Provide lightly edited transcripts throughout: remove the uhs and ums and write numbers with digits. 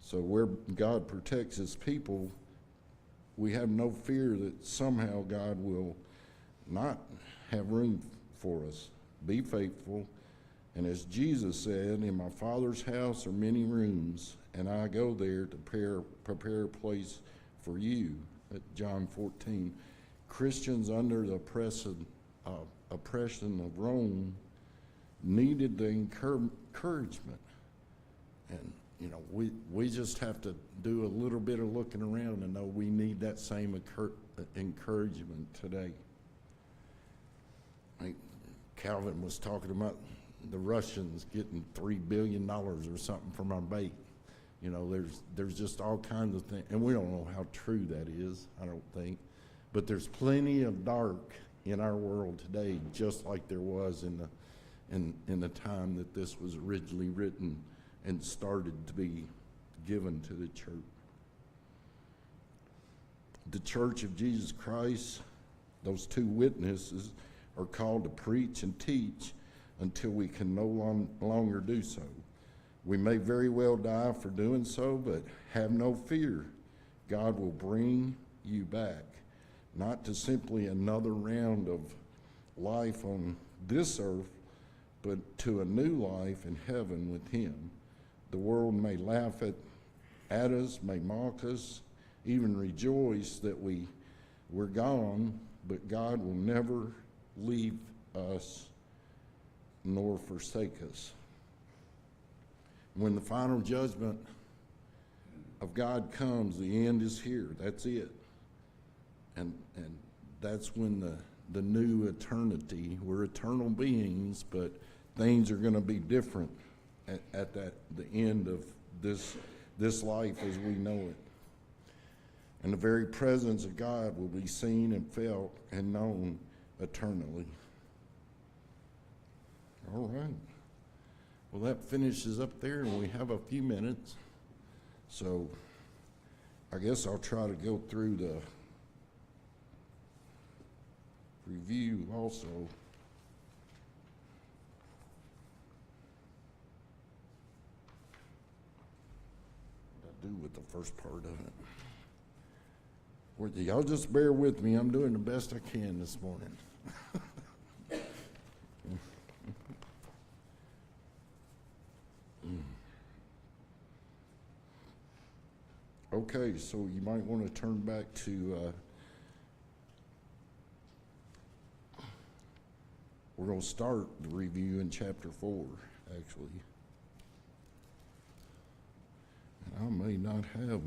So where God protects his people, we have no fear that somehow God will not have room for us. Be faithful. And as Jesus said, in my Father's house are many rooms, and I go there to prepare a place for you. At John 14. Christians under the oppression of Rome needed the encouragement. And, you know, we just have to do a little bit of looking around and know we need that same encouragement today. I think Calvin was talking about the Russians getting $3 billion or something from our bait. You know, there's just all kinds of things, and we don't know how true that is, I don't think. But there's plenty of dark in our world today, just like there was in the time that this was originally written and started to be given to the church. The Church of Jesus Christ, those two witnesses, are called to preach and teach until we can no longer do so. We may very well die for doing so, but have no fear. God will bring you back, not to simply another round of life on this earth, but to a new life in heaven with him. The world may laugh at us, may mock us, even rejoice that we're gone, but God will never leave us nor forsake us. When the final judgment of God comes, the end is here. That's it. And that's when the new eternity, we're eternal beings, but things are going to be different at the end of this life as we know it. And the very presence of God will be seen and felt and known eternally. All right. Well, that finishes up there, and we have a few minutes. So I guess I'll try to go through the review also. What I do with the first part of it. Y'all just bear with me. I'm doing the best I can this morning. Okay, so you might want to turn back to, we're going to start the review in chapter 4, actually. And I may not have,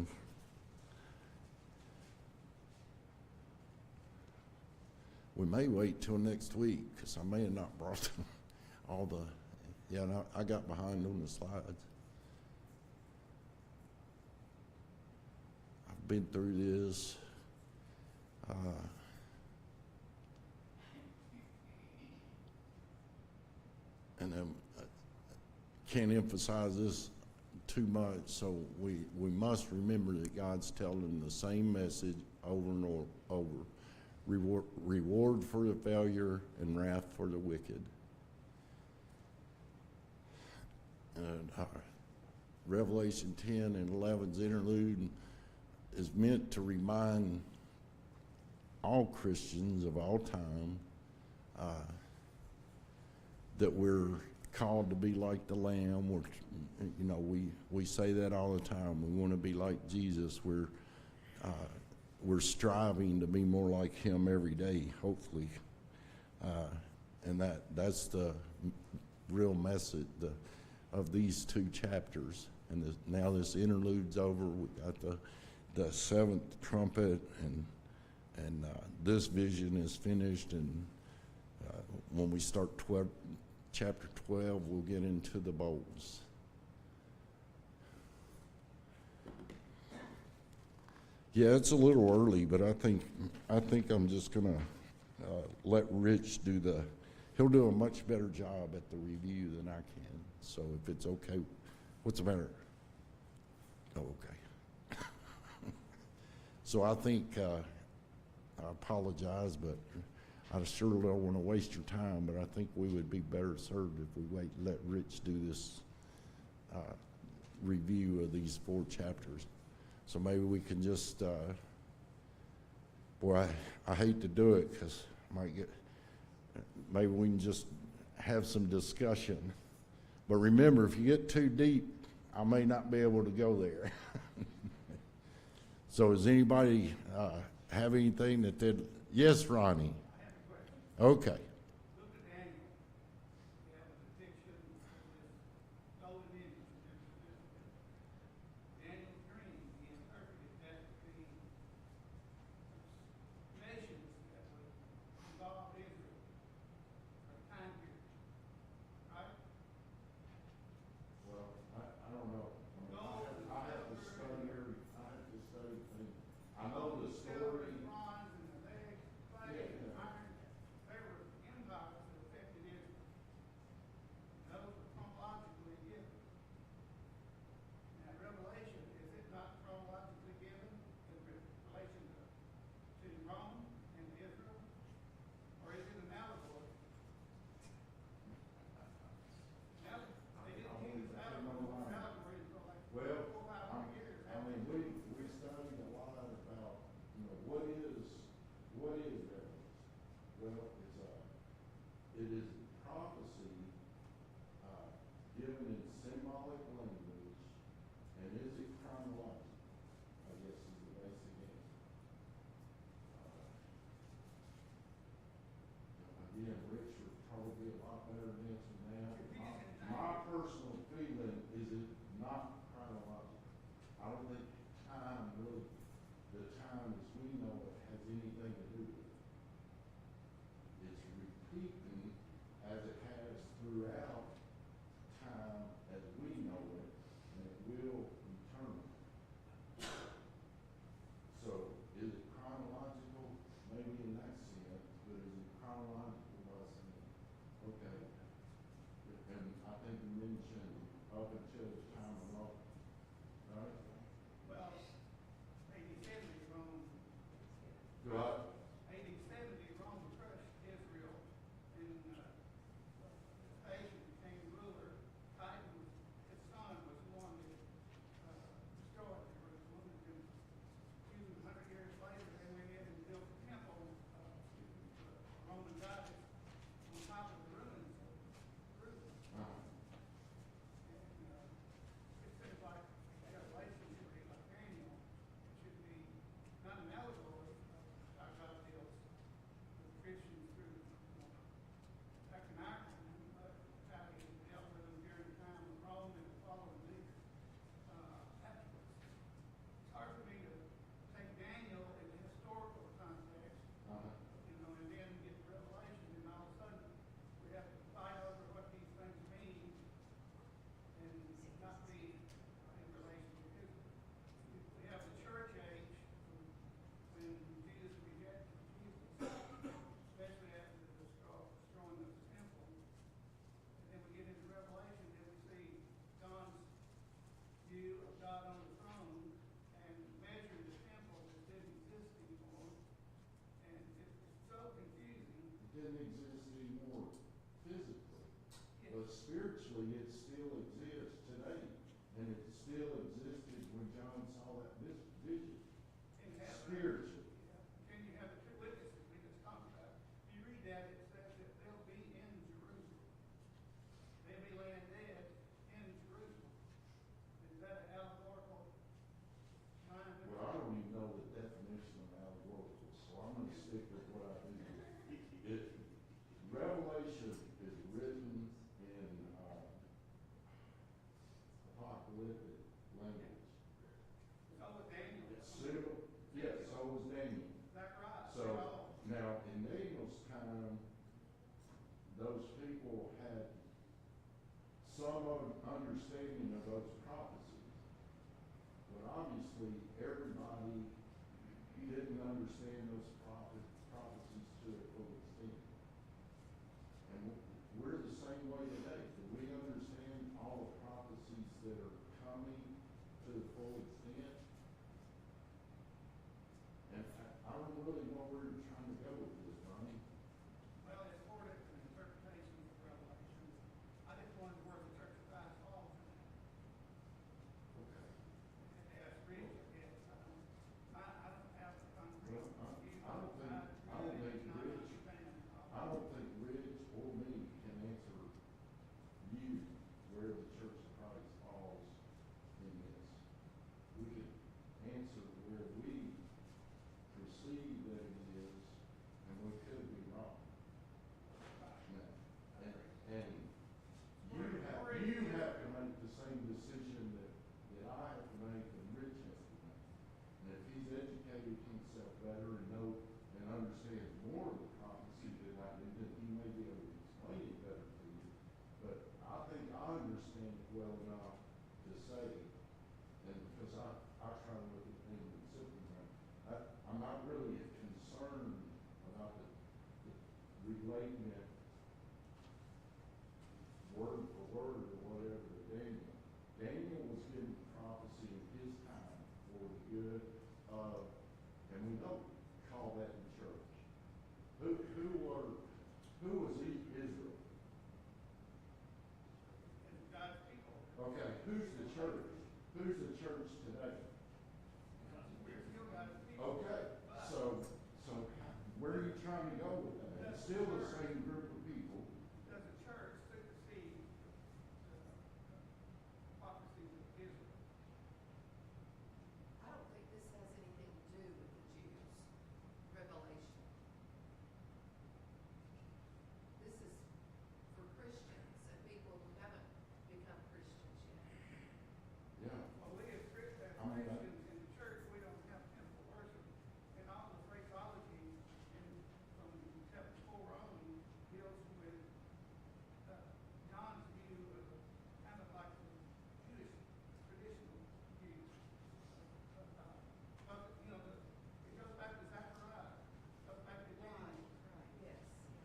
we may wait till next week, because I may have not brought all the, yeah, I got behind on the slides. Been through this. And I can't emphasize this too much, so we must remember that God's telling the same message over and over. Reward for the failure and wrath for the wicked. And Revelation 10 and 11's interlude is meant to remind all Christians of all time that we're called to be like the Lamb. We say that all the time. We want to be like Jesus. We're striving to be more like him every day, hopefully. And that's the real message of these two chapters. And now this interlude's over. We got the seventh trumpet, and this vision is finished, and when we start chapter 12, we'll get into the bowls. Yeah, it's a little early, but I think I'm just gonna let Rich he'll do a much better job at the review than I can. So if it's okay, what's the matter? Oh, okay. So I think, I apologize, but I sure don't want to waste your time, but I think we would be better served if we let Rich do this review of these 4 chapters. So maybe we can just, boy, I hate to do it because maybe we can just have some discussion. But remember, if you get too deep, I may not be able to go there. So does anybody have anything that they'd, yes, Ronnie? I have a question. Okay. Look at Daniel. You have a depiction of this golden image. Daniel's dream, he interpreted that to be nations that would involve Israel or time period. Right? Well, I don't know. I have to study things. I know the Silver story. and bronze and the legs, clay and iron, they were empires that affected Israel. Those were chronologically given. Now, Revelation, is it not chronologically given in relation to Rome and Israel? Or is it an allegory? Now, they didn't use allegory until like Well, 400-500 years. we studied a lot about, what is Revelation? Well, it is prophecy given in symbolic language, and is it chronological? I guess is the basic answer. Again, Rich would probably be a lot better at answering that. My personal feeling is it not chronological. I don't think time really, the time as we know it, has anything to do with it. It's repeating as it has throughout time as we know it, and it will return. So is it chronological? Maybe in that sense, but is it chronological by saying, okay, and I think you mentioned up until the time of Lot, right? Well, 80-70 Rome. Right. 80-70 Rome crushed Israel, and Vespasian became ruler. Titan, his son, was the one that destroyed Jerusalem. And then, a few hundred years later, they went in and built a temple, Roman goddess, on top of the ruins of Jerusalem. And it seems like Revelation should be like Daniel. It should be not an allegory of how God deals with Christians through, back in our time, but how he dealt with them during the time of Rome and the following leaders afterwards. It's hard for me to take Daniel in the historical context, and then get Revelation, and all of a sudden we have to fight over what these things mean and not be in relation to Israel. We have the church age when Jesus rejected Jesus, especially after the destroying of the temple. And then we get into Revelation and we see John's view of God on the throne and measure the temple that didn't exist anymore. And it's so confusing. It didn't exist anymore physically, Yeah. but spiritually it still exists today, and it still existed when John saw that vision. And have Spiritually. Then you have the two witnesses we just talked about. If you read that, it says that they'll be in Jerusalem. They'll be laying dead in Jerusalem. Is that an allegorical line? Well, I don't even know the definition of allegorical, so I'm gonna stick with what I do. Revelation is written in apocalyptic language. So was Daniel. Yes, so was Daniel. Is that right? So, now, in Daniel's time, those people had some understanding of those prophecies. But obviously, everybody didn't understand those prophecies to their full extent. And we're the same way today. Do we understand all the prophecies that are coming to the full extent? And I don't really know where you're trying to go with this, Ronnie. Well, it's four different interpretations of Revelation. I just wonder where the church of Christ falls in that. who's the church? Who's the church today? We're still God's people. Okay, so where are you trying to go with that? It's still the same group of people. Does the church supersede the prophecies of Israel? I don't think this has anything to do with the Jews. Revelation. This is for Christians and people who haven't become Christians yet. Yeah. Well, we as Christians I mean, in the church, we don't have temple worship. And all the phraseology in, from chapter 4 on deals with John's view of kind of like the Jewish traditional view of God. But, you know, it goes back to Zechariah, goes back to Daniel. Yes.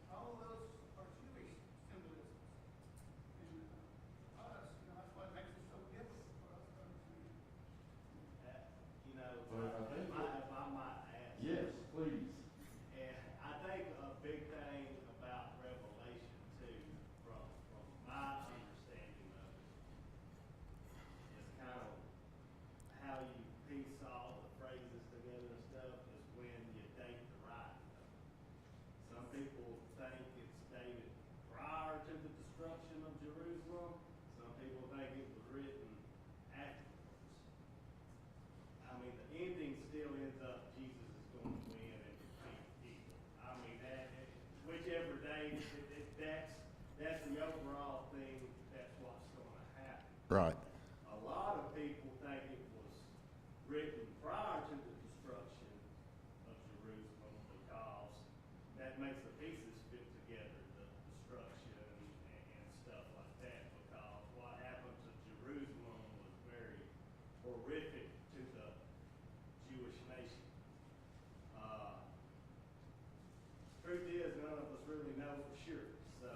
All of those are Jewish symbolisms. And us, you know, that's what makes it so difficult for us to understand. You know, Well, I think if I might add. Yes, please. And I think a big thing about Revelation too, from my understanding of it, is kind of how you piece all the phrases together and stuff is when you date the writing of it. Some people think it's dated prior to the destruction of Jerusalem. Some people think it was written afterwards. I mean, the ending still ends up Jesus is going to win and defeat evil. I mean, whichever day, that's the overall thing. That's what's going to happen. Right. A lot of people think it was written prior to the destruction of Jerusalem because that makes the pieces fit together, the destruction and stuff like that. Because what happened to Jerusalem was very horrific to the Jewish nation. Truth is, none of us really know for sure. So,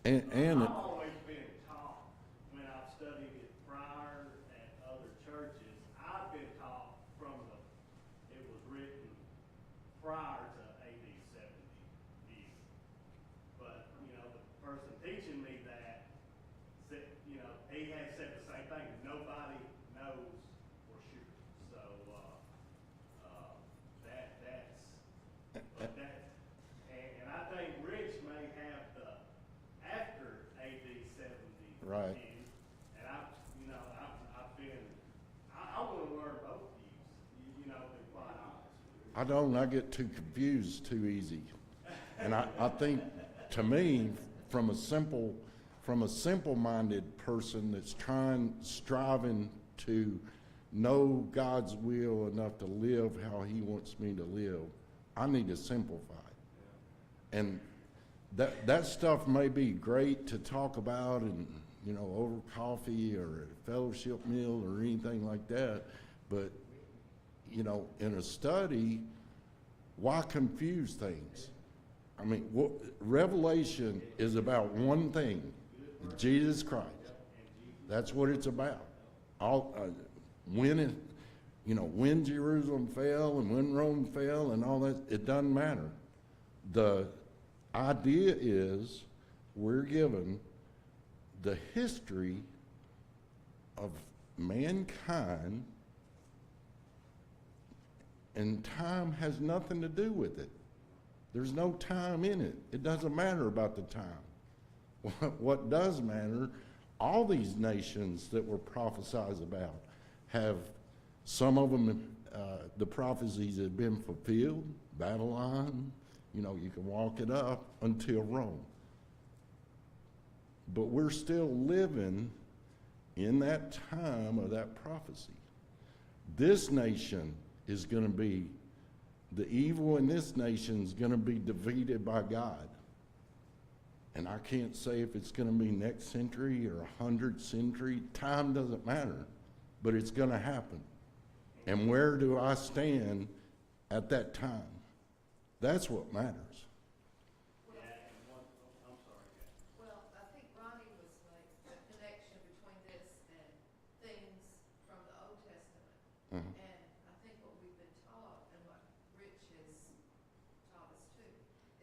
And I've always been taught when I've studied it prior at other churches, I've been taught it was written prior to AD 70 view. But, you know, the person teaching me that said, you know, he had said the same thing. Nobody knows for sure. So, and I think Rich may have the after AD 70 Right. view. And I want to learn both views, you know, to be quite honest with you. I don't, I get too confused too easy. And I think, to me, from a simple-minded person that's striving to know God's will enough to live how He wants me to live, I need to simplify it. And that stuff may be great to talk about and, you know, over coffee or a fellowship meal or anything like that, but, you know, in a study, why confuse things? I mean, Revelation is about one thing, Jesus Christ. That's what it's about. When Jerusalem fell and when Rome fell and all that, it doesn't matter. The idea is we're given the history of mankind, and time has nothing to do with it. There's no time in it. It doesn't matter about the time. What does matter, all these nations that were prophesied about have, some of them, the prophecies have been fulfilled. Babylon, you know, you can walk it up until Rome. But we're still living in that time of that prophecy. This nation is going to be, the evil in this nation is going to be defeated by God. And I can't say if it's going to be next century or 100th century. Time doesn't matter, but it's going to happen. And where do I stand at that time? That's what matters. Yeah, I'm sorry, yeah. Well, I think Ronnie was like the connection between this and things from the Old Testament. Uh-huh. And I think what we've been taught and what Rich has taught us too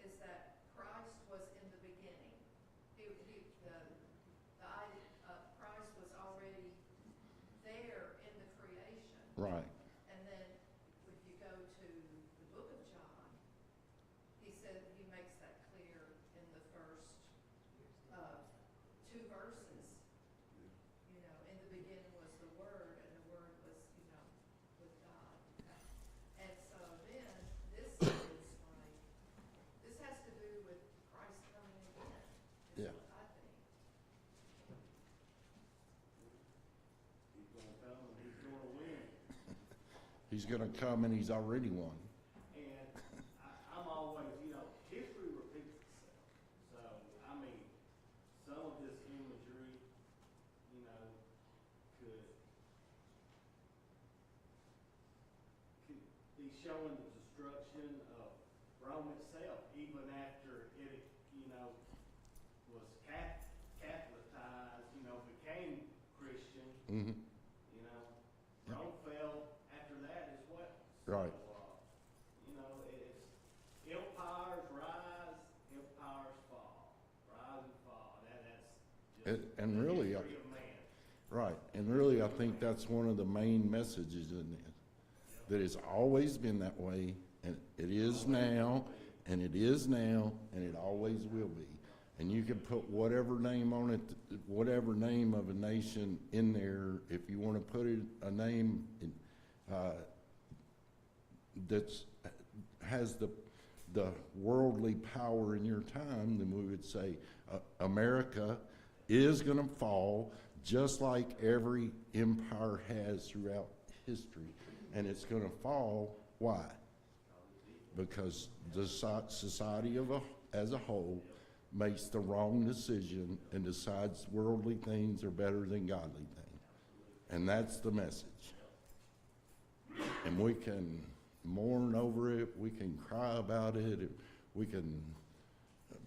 is that Christ was in the beginning. The idea of Christ was already Right. And then if you go to the book of John, he said, he makes that clear in the first, two verses. You know, in the beginning was the Word, and the Word was, you know, with God. And so then, this is like, this has to do with Christ coming again, is Yeah. what I think. He's gonna come and he's gonna win. He's going to come and he's already won. And I'm always, you know, history repeats itself. So, I mean, some of this imagery, you know, could be showing the destruction of Rome itself, even after it, you know, was Catholicized, you know, became Christian, Mm-hmm. you know. Rome fell after that as well. Right. So, you know, it's empires rise, empires fall, rise and fall. That's just And the really, history of man. right. And really, I think that's one of the main messages in this. That it's always been that way, and it is now, and it is now, and it always will be. And you can put whatever name on it, whatever name of a nation in there. If you want to put it a name that's has the worldly power in your time, then we would say America is going to fall, just like every empire has throughout history. And it's going to fall. Why? Because the society as a whole makes the wrong decision and decides worldly things are better than godly things. And that's the message. And we can mourn over it, we can cry about it, we can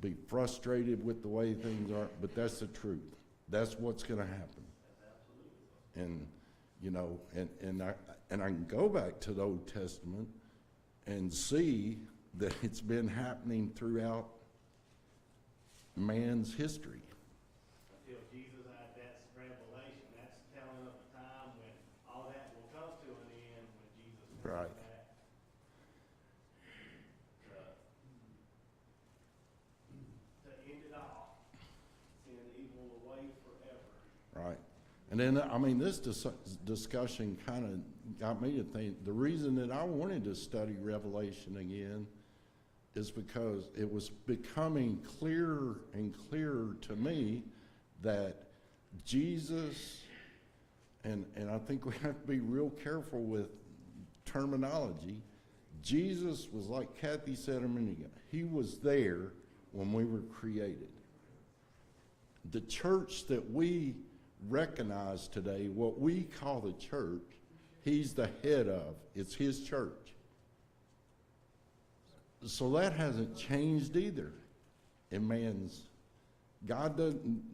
be frustrated with the way things are, but that's the truth. That's what's going to happen. And, you know, and I can go back to the Old Testament and see that it's been happening throughout man's history. Until Jesus had that revelation, that's telling of a time when all that will come to an end when Jesus comes Right. back. To end it all, send evil away forever. Right. And then, I mean, this discussion kind of got me to think, the reason that I wanted to study Revelation again is because it was becoming clearer and clearer to me that Jesus, and I think we have to be real careful with terminology, Jesus was, like Kathy said a minute ago, he was there when we were created. The church that we recognize today, what we call the church, he's the head of. It's his church. So that hasn't changed either in man's. God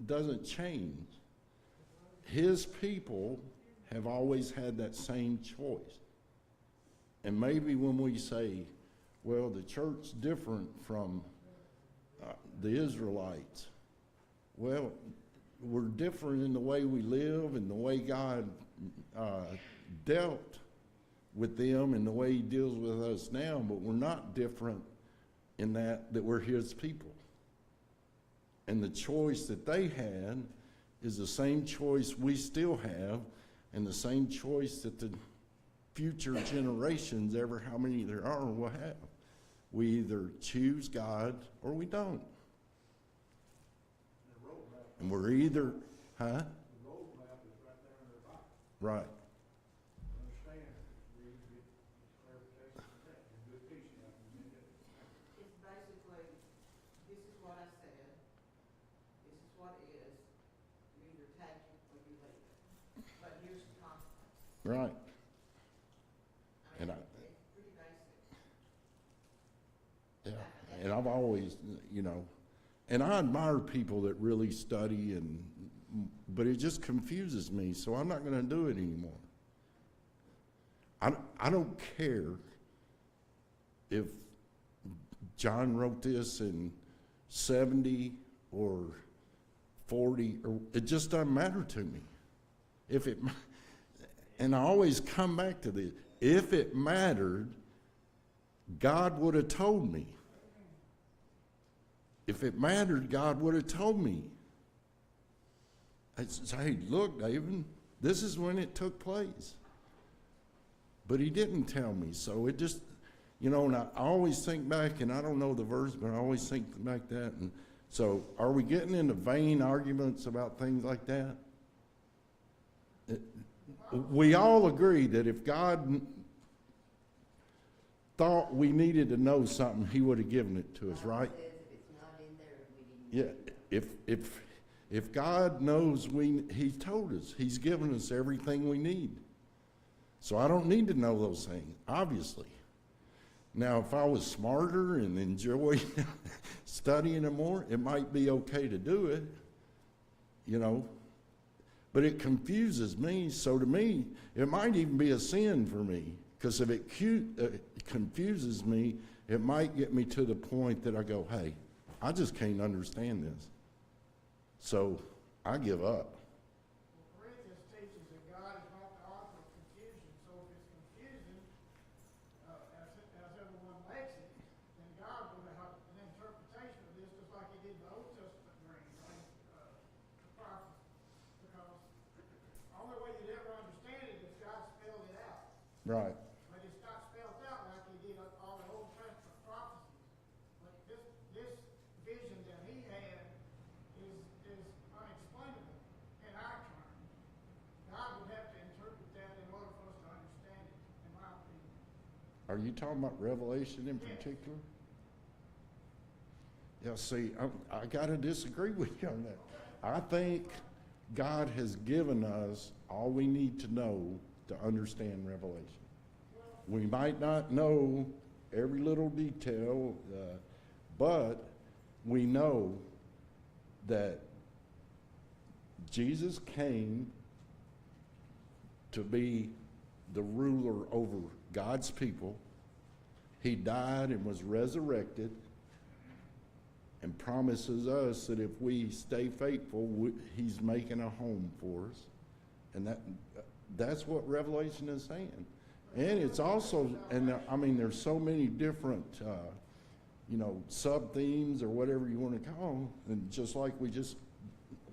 doesn't change. His people have always had that same choice. And maybe when we say, well, the church's different from the Israelites, well, we're different in the way we live and the way God dealt with them and the way he deals with us now, but we're not different in that we're his people. And the choice that they had is the same choice we still have, and the same choice that the future generations, ever how many there are, will have. We either choose God or we don't. And we're either, huh? The roadmap is right there in their Bible. Right. Understand, read, get clarification from that, and good teaching, I can get it. It's basically, this is what I said, this is what it is, you either take it or you leave it. But here's the consequence. Right. I And mean, it's pretty basic. Yeah. And I've always, you know, and I admire people that really study, but it just confuses me, so I'm not going to do it anymore. I don't care if John wrote this in 70 or 40, or it just doesn't matter to me. And I always come back to this. If it mattered, God would have told me. If it mattered, God would have told me. I'd say, hey, look, David, this is when it took place. But he didn't tell me, so it just, and I always think back, and I don't know the verse, but I always think back that. And so are we getting into vain arguments about things like that? We all agree that if God thought we needed to know something, he would have given it to us, right? Says if it's not in there, we didn't. Yeah, if God knows he told us, he's given us everything we need. So I don't need to know those things, obviously. Now, if I was smarter and enjoyed studying it more, it might be okay to do it, But it confuses me, so to me, it might even be a sin for me. Because if it confuses me, it might get me to the point that I go, hey, I just can't understand this. So I give up. Corinthians teaches that God is not the author of confusion, so if it's confusing, as everyone makes it, then God would have an interpretation of this, just like he did the Old Testament dreams, the prophets, because the only way you'd ever understand it is God spelled it out. Right. But it's not spelled out like he did all the Old Testament prophecies. But this vision that he had is unexplainable in our terms. God would have to interpret that in order for us to understand it, in my opinion. Are you talking about Revelation in particular? Yeah, see, I got to disagree with you on that. I think God has given us all we need to know to understand Revelation. We might not know every little detail, but we know that Jesus came to be the ruler over God's people. He died and was resurrected and promises us that if we stay faithful, he's making a home for us. And that's what Revelation is saying. And it's also, there's so many different, sub-themes or whatever you want to call them. And just like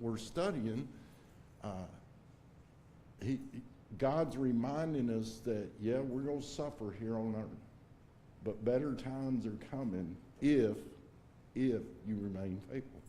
we're studying, God's reminding us that, yeah, we're going to suffer here on earth. But better times are coming if you remain faithful.